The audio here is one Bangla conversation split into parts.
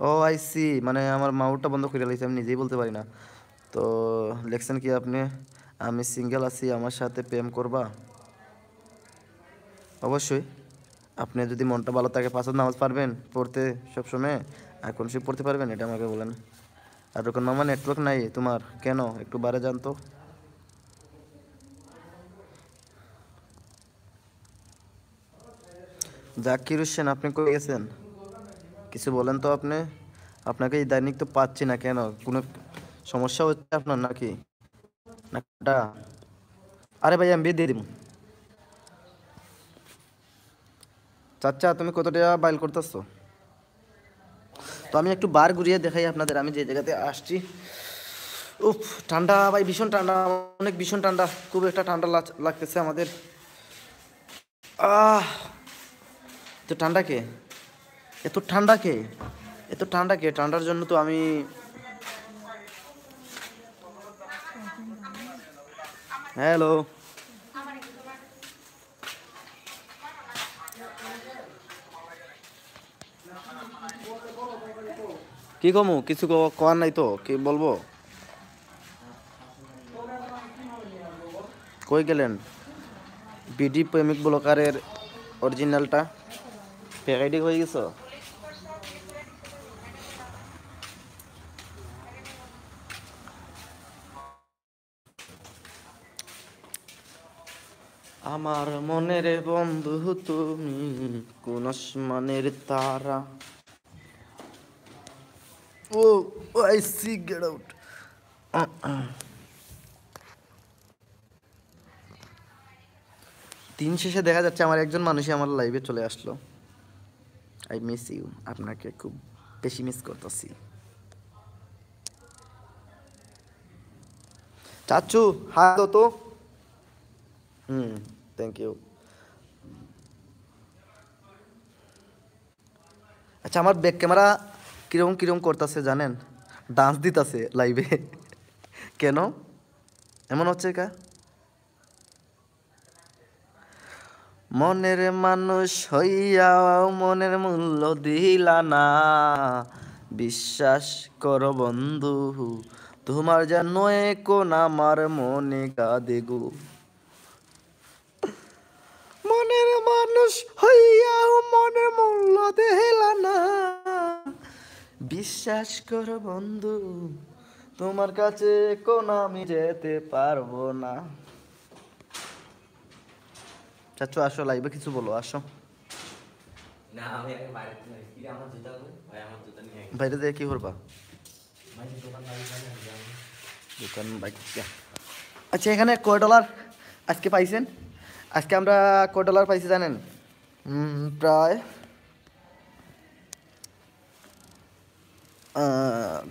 ও আইসি, মানে আমার মাউটটা বন্ধ করে লাইছি, আমি নিজেই বলতে পারি না। তো লেখছেন কি আপনি, আমি সিঙ্গেল আছি, আমার সাথে প্রেম করবা? অবশ্যই। আপনি যদি মনটা ভালো থাকে, পাঁচ ওয়াক্ত নামাজ পারবেন পড়তে সবসময়, আর কোন শিব পড়তে পারবেন, এটা আমাকে বলেন। আর রকম মামা নেটওয়ার্ক নাই তোমার কেন, একটু বারে যান তো। জাকির হোসেন, আপনি কই গেছেন? কিছু বলেন তো আপনি। আপনাকে ইদানিং তো পাচ্ছি না, কেন কোনো সমস্যা হচ্ছে আপনার নাকি? না। আরে ভাই আমি বিয়ে দিয়ে দিব। চাচা তুমি কত টাকা বাইল করতেছো? তো আমি একটু বার ঘুরিয়ে দেখাই আপনাদের, আমি যে জায়গাতে আসছি। উফ, ঠান্ডা ভাই, ভীষণ ঠান্ডা, অনেক ভীষণ ঠান্ডা, খুব একটা ঠান্ডা লাগতেছে আমাদের। আহ, তো ঠান্ডা কে, এত ঠান্ডা কে, এত ঠান্ডা কে? ঠান্ডার জন্য তো আমি। হ্যালো। কি কমু, কিছু করার নাই তো, কি বলবো? কই গেলেন বিডি প্রেমিক ব্লকারের অরিজিনালটা? প্যাকেটই হয়ে গেছো? আমার মনের বন্ধু তুমি, কোন আসমানের তারা। ও, আই সি, গেট আউট। দিন শেষে দেখা যাচ্ছে আমার একজন মানুষই আমার লাইভে চলে আসলো। আই মিস ইউ, আপনাকে খুব বেশি মিস করতেছি। চাচু হাই দো তো। হুম, থ্যাংক ইউ। আচ্ছা, আমার ব্যাক ক্যামেরা কিরকম কিরকম করতেছে জানেন? ডান্স দিতেছে লাইভে। কেন এমন হচ্ছে কা? মনের মানুষ হইয়াও মনের মূল্য দিলা না, বিশ্বাস করো বন্ধু, তোমার যেন কোন আমার মনে কাঁদে গো। মনের মানুষ হইয়াও মনের মূল্য দিলা না, বিশ্বাস করো বন্ধু, তোমার কাছে কোন আমি যেতে পারবো না। চাচু আসো লাইভে কিছু বলো, আসো। না আমি আগে বাইরে থেকে কি আমার জুতা কই ভাই, আমার জুতা নিয়ে গেছে বাইরে দিয়ে কি করবা? ভাই দোকান বাড়ি যায় না যাও। দোকান বাইক। আচ্ছা, এখানে কয় ডলার আজকে পাইছেন? আজকে আমরা কয় ডলার পাইছি জানেন? প্রায়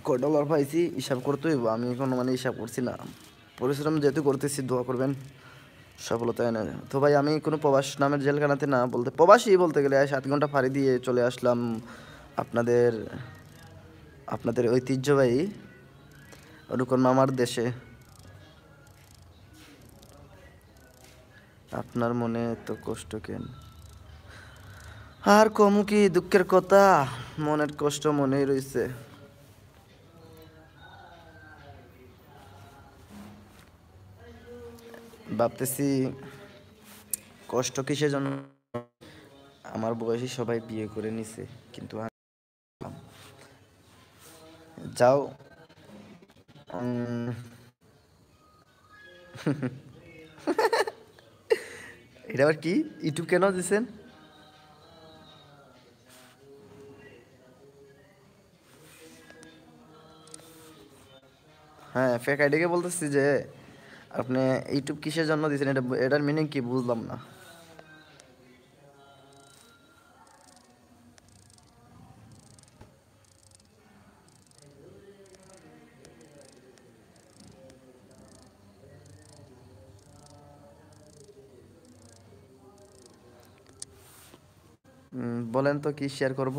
কয় ডলার পাইছি হিসাব করতে হইব, আমি এখনো মানে হিসাব করছি না। পরিশ্রম যেহেতু করতেছি, দোয়া করবেন সফলতা এনে। তো ভাই আমি কোনো প্রবাস নামের জেলখানাতে না, বলতে প্রবাসী বলতে গেলে 7 ঘন্টা ফাঁড়ি দিয়ে চলে আসলাম আপনাদের আপনাদের ঐতিহ্যবাহী অনুকন মামার দেশে। আপনার মনে তো কষ্ট কেন? আর কমু কি দুঃখের কথা, মনের কষ্ট মনেই রইছে। ভাবতেছি কষ্ট কিসের জন্য, আমার বয়সী সবাই বিয়ে করে নিছে, কিন্তু যাও। উম, এটা আবার কি, ইউটিউব কেন দিছেন? হ্যাঁ, ফেক আইডিকে বলতেছি যে আপনি ইউটিউব কিসের জন্য দিছেন, এটা এটার মিনিং কি বুঝলাম না। বলেন তো কি শেয়ার করব।